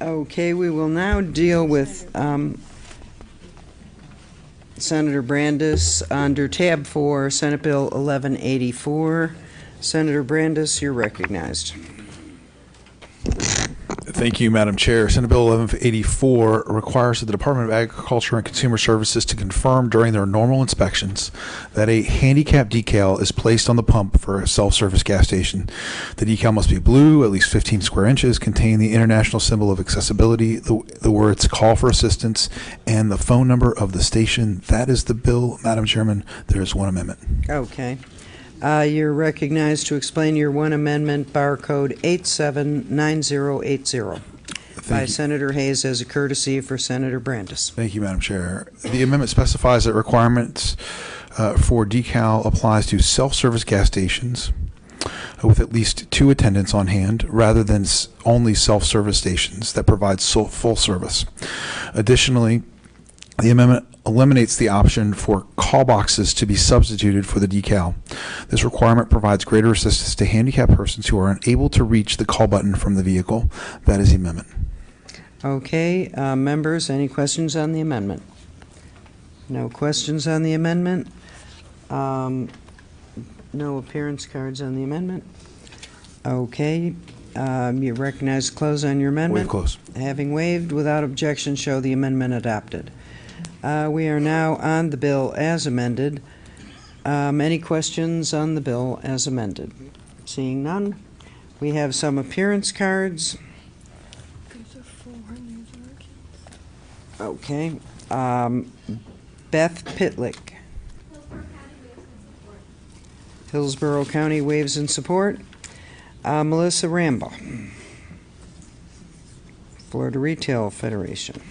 Okay, we will now deal with Senator Brandis under tab 4, Senate Bill 1184. Senator Brandis, you're recognized. Thank you, Madam Chair. Senate Bill 1184 requires that the Department of Agriculture and Consumer Services to confirm during their normal inspections that a handicap decal is placed on the pump for a self-service gas station. The decal must be blue, at least 15 square inches, contain the international symbol of accessibility, the words call for assistance, and the phone number of the station. That is the bill, Madam Chairman. There is one amendment. Okay. You're recognized to explain your one amendment, bar code 879080, by Senator Hayes as a courtesy for Senator Brandis. Thank you, Madam Chair. The amendment specifies that requirements for decal applies to self-service gas stations with at least 2 attendants on hand rather than only self-service stations that provide full service. Additionally, the amendment eliminates the option for call boxes to be substituted for the decal. This requirement provides greater assistance to handicapped persons who are unable to reach the call button from the vehicle. That is the amendment. Okay, members, any questions on the amendment? No questions on the amendment? No appearance cards on the amendment? Okay, you recognize close on your amendment? Waive close. Having waived, without objection, show the amendment adopted. We are now on the bill as amended. Any questions on the bill as amended? Seeing none, we have some appearance cards. Okay. Beth Pitlick. Hillsborough County waives in support. Melissa Rambo. Florida Retail Federation.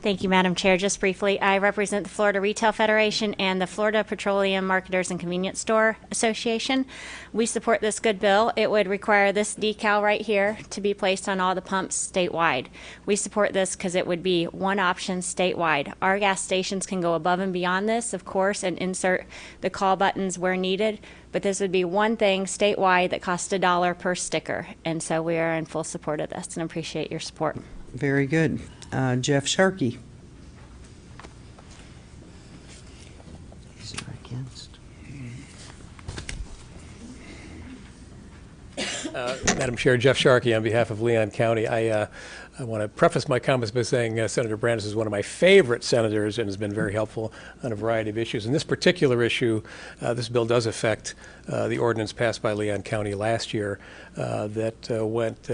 Thank you, Madam Chair. Just briefly, I represent the Florida Retail Federation and the Florida Petroleum Marketers and Convenience Store Association. We support this good bill. It would require this decal right here to be placed on all the pumps statewide. We support this because it would be one option statewide. Our gas stations can go above and beyond this, of course, and insert the call buttons where needed, but this would be one thing statewide that costs $1 per sticker. And so we are in full support of this and appreciate your support. Very good. Jeff Sharkey. Is there against? Madam Chair, Jeff Sharkey on behalf of Leon County. I want to preface my comments by saying Senator Brandis is one of my favorite senators and has been very helpful on a variety of issues. In this particular issue, this bill does affect the ordinance passed by Leon County last year that went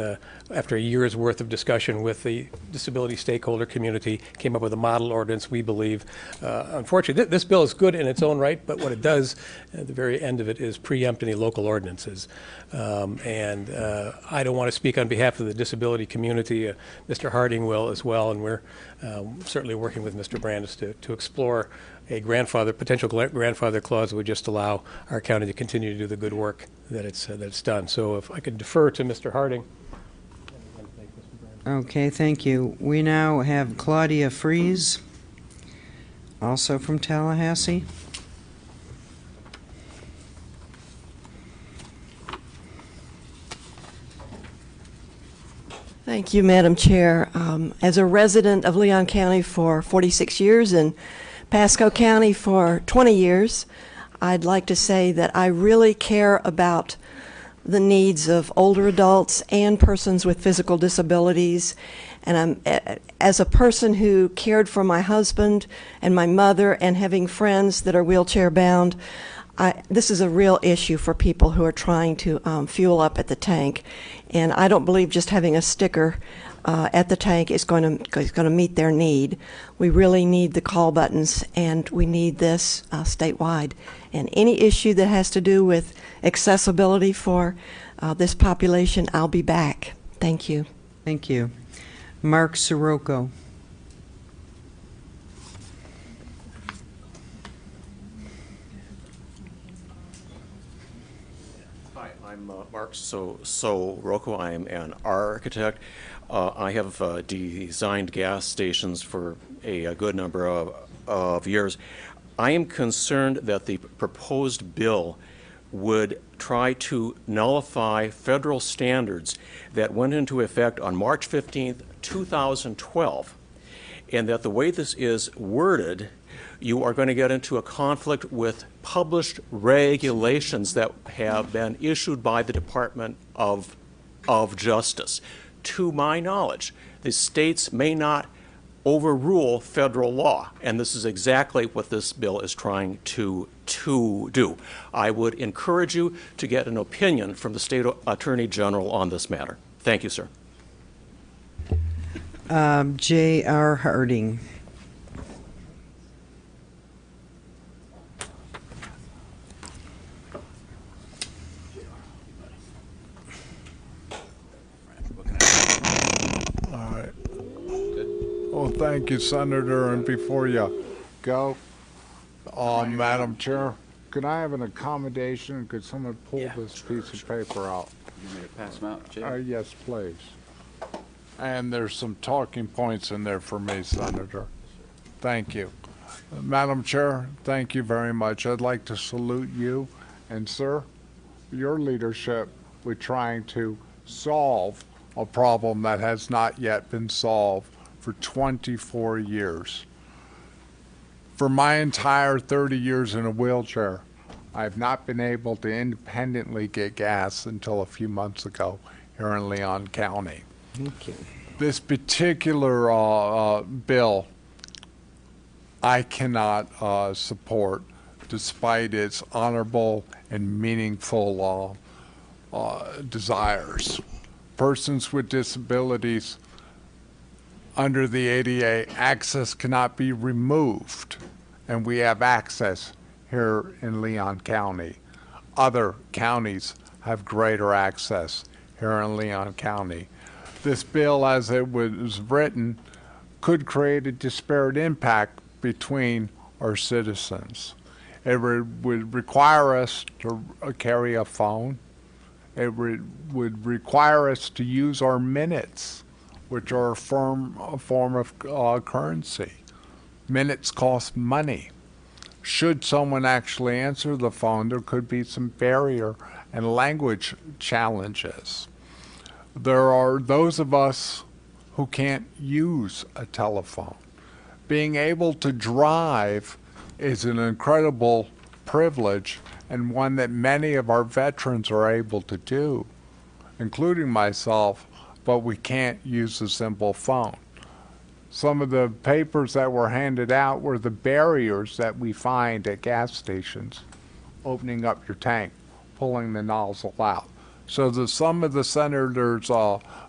after a year's worth of discussion with the disability stakeholder community, came up with a model ordinance, we believe. Unfortunately, this bill is good in its own right, but what it does at the very end of it is preempt any local ordinances. And I don't want to speak on behalf of the disability community. Mr. Harding will as well, and we're certainly working with Mr. Brandis to explore a potential grandfather clause that would just allow our county to continue to do the good work that it's done. So if I could defer to Mr. Harding. Okay, thank you. We now have Claudia Fries, also from Tallahassee. Thank you, Madam Chair. As a resident of Leon County for 46 years and Pasco County for 20 years, I'd like to say that I really care about the needs of older adults and persons with physical disabilities. And as a person who cared for my husband and my mother and having friends that are wheelchair bound, this is a real issue for people who are trying to fuel up at the tank. And I don't believe just having a sticker at the tank is going to meet their need. We really need the call buttons, and we need this statewide. And any issue that has to do with accessibility for this population, I'll be back. Thank you. Thank you. Mark Sirocco. Hi, I'm Mark Sirocco. I am an architect. I have designed gas stations for a good number of years. I am concerned that the proposed bill would try to nullify federal standards that went into effect on March 15th, 2012, and that the way this is worded, you are going to get into a conflict with published regulations that have been issued by the Department of Justice. To my knowledge, the states may not overrule federal law, and this is exactly what this bill is trying to do. I would encourage you to get an opinion from the State Attorney General on this matter. Thank you, sir. J.R. Harding. Well, thank you, Senator. And before you go, Madam Chair, could I have an accommodation? Could someone pull this piece of paper out? You want me to pass them out, Jay? Yes, please. And there's some talking points in there for me, Senator. Thank you. Madam Chair, thank you very much. I'd like to salute you and, sir, your leadership with trying to solve a problem that has not yet been solved for 24 years. For my entire 30 years in a wheelchair, I've not been able to independently get gas until a few months ago here in Leon County. Thank you. This particular bill, I cannot support despite its honorable and meaningful desires. Persons with disabilities under the ADA, access cannot be removed, and we have access here in Leon County. Other counties have greater access here in Leon County. This bill, as it was written, could create a disparate impact between our citizens. It would require us to carry a phone. It would require us to use our minutes, which are a form of currency. Minutes cost money. Should someone actually answer the phone, there could be some barrier and language challenges. There are those of us who can't use a telephone. Being able to drive is an incredible privilege and one that many of our veterans are able to do, including myself, but we can't use a simple phone. Some of the papers that were handed out were the barriers that we find at gas stations, opening up your tank, pulling the nozzle out. So some of the senators'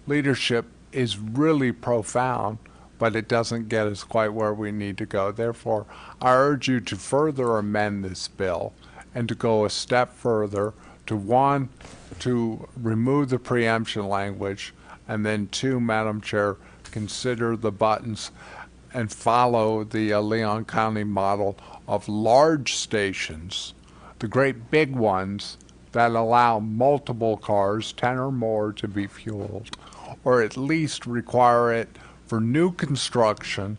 leadership is really profound, but it doesn't get us quite where we need to go. Therefore, I urge you to further amend this bill and to go a step further to, one, to remove the preemption language, and then two, Madam Chair, consider the buttons and follow the Leon County model of large stations, the great big ones that allow multiple cars, 10 or more, to be fueled, or at least require it for new construction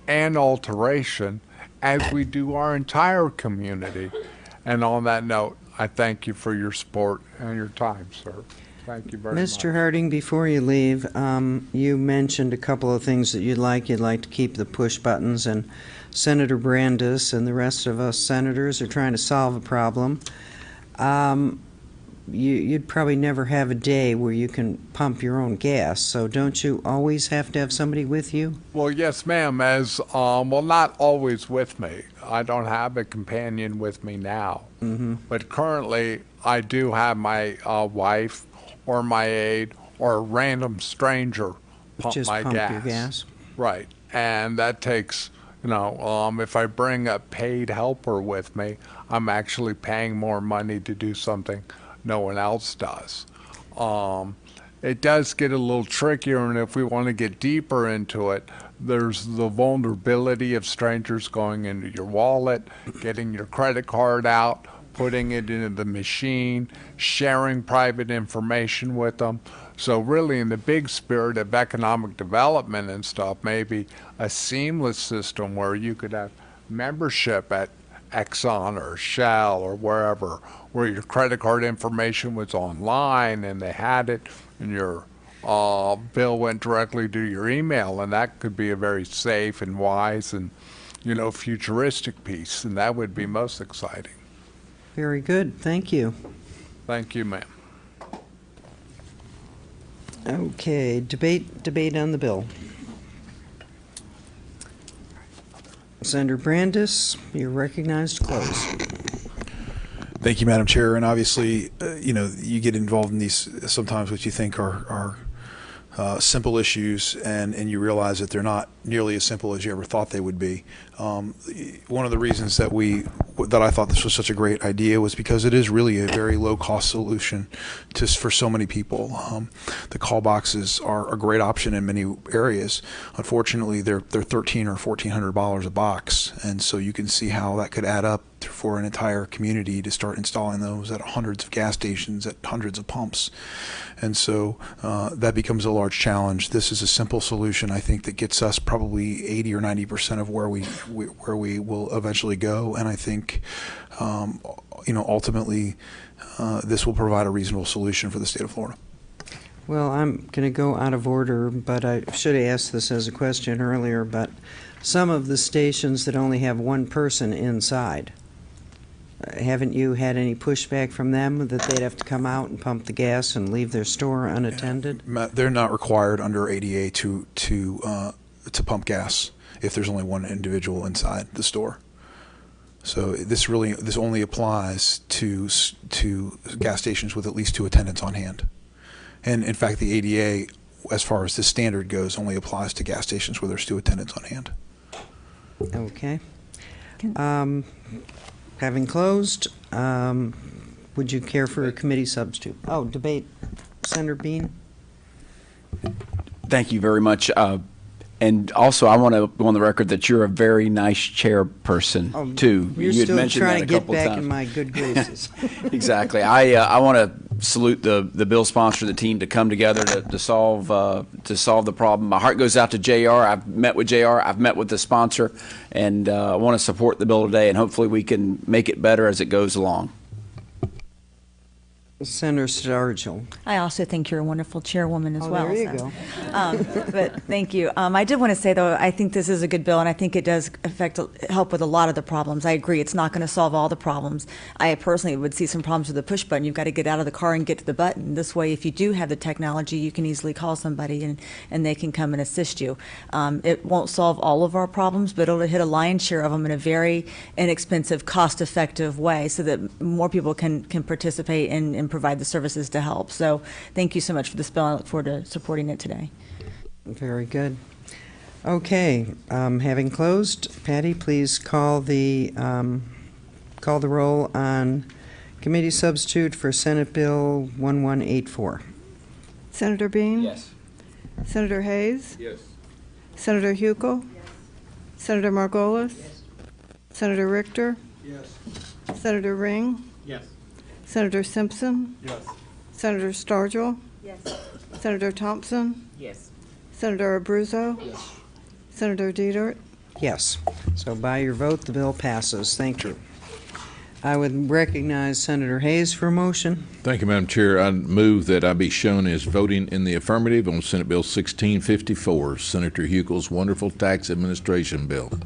and alteration as we do our entire community. And on that note, I thank you for your support and your time, sir. Thank you very much. Mr. Harding, before you leave, you mentioned a couple of things that you'd like. You'd like to keep the push buttons, and Senator Brandis and the rest of us senators are trying to solve a problem. You'd probably never have a day where you can pump your own gas, so don't you always have to have somebody with you? Well, yes, ma'am, well, not always with me. I don't have a companion with me now. Mm-hmm. But currently, I do have my wife or my aide or a random stranger pump Just my pump gas. your gas? Right. And that takes, if I bring a paid helper with me, I'm actually paying more money to do something no one else does. It does get a little trickier, and if we want to get deeper into it, there's the vulnerability of strangers going into your wallet, getting your credit card out, putting it into the machine, sharing private information with them. So really, in the big spirit of economic development and stuff, maybe a seamless system where you could have membership at Exxon or Shell or wherever, where your credit card information was online and they had it, and your bill went directly to your email, and that could be a very safe and wise and, futuristic piece, and that would be most exciting. Very good, thank you. Thank you, ma'am. Okay, debate on the bill. Senator Brandis, you're recognized to close. Thank you, Madam Chair. And obviously, you get involved in these sometimes what you think are simple issues, and you realize that they're not nearly as simple as you ever thought they would be. One of the reasons that I thought this was such a great idea was because it is really a very low-cost solution for so many people. The call boxes are a great option in many areas. Unfortunately, they're $1,300 or $1,400 a box, and so you can see how that could add up for an entire community to start installing those at hundreds of gas stations, at hundreds of pumps. And so that becomes a large challenge. This is a simple solution, I think, that gets us probably 80 or 90% of where we will eventually go. And I think, ultimately, this will provide a reasonable solution for the state of Florida. Well, I'm going to go out of order, but I should have asked this as a question earlier, but some of the stations that only have one person inside, haven't you had any pushback from them that they'd have to come out and pump the gas and leave their store unattended? They're not required under ADA to pump gas if there's only one individual inside the store. So this only applies to gas stations with at least 2 attendants on hand. And in fact, the ADA, as far as the standard goes, only applies to gas stations where there's 2 attendants on hand. Okay. Having closed, would you care for a committee substitute? Oh, debate. Senator Bean? Thank you very much. And also, I want to go on the record that you're a very nice chairperson, too. You're You had still mentioned trying that to a get couple back times. in my good graces. Exactly. I want to salute the bill sponsor, the team, to come together to solve the problem. My heart goes out to JR. I've met with JR. I've met with the sponsor, and I want to support the bill today, and hopefully we can make it better as it goes along. Senator Sturgill. I also think you're a wonderful chairwoman as well. There you so. go. But thank you. I did want to say, though, I think this is a good bill, and I think it does help with a lot of the problems. I agree. It's not going to solve all the problems. I personally would see some problems with the push button. You've got to get out of the car and get to the button. This way, if you do have the technology, you can easily call somebody and they can come and assist you. It won't solve all of our problems, but it'll hit a lion's share of them in a very inexpensive, cost-effective way so that more people can participate and provide the services to help. So thank you so much for this bill. I look forward to supporting it today. Very good. Okay, having closed, Patty, please call the roll on committee substitute for Senate Bill 1184. Senator Bean? Yes. Senator Hayes? Yes. Senator Huckel? Senator Margolis? Senator Richter? Senator Ring? Senator Simpson? Senator Sturgill? Senator Thompson? Senator Abruzzo? Senator Dietert? Yes. So by your vote, the bill passes. Thank you. I would recognize Senator Hayes for a motion. Thank you, Madam Chair. I move that I be shown as voting in the affirmative on Senate Bill 1654, Senator Huckel's wonderful tax administration bill.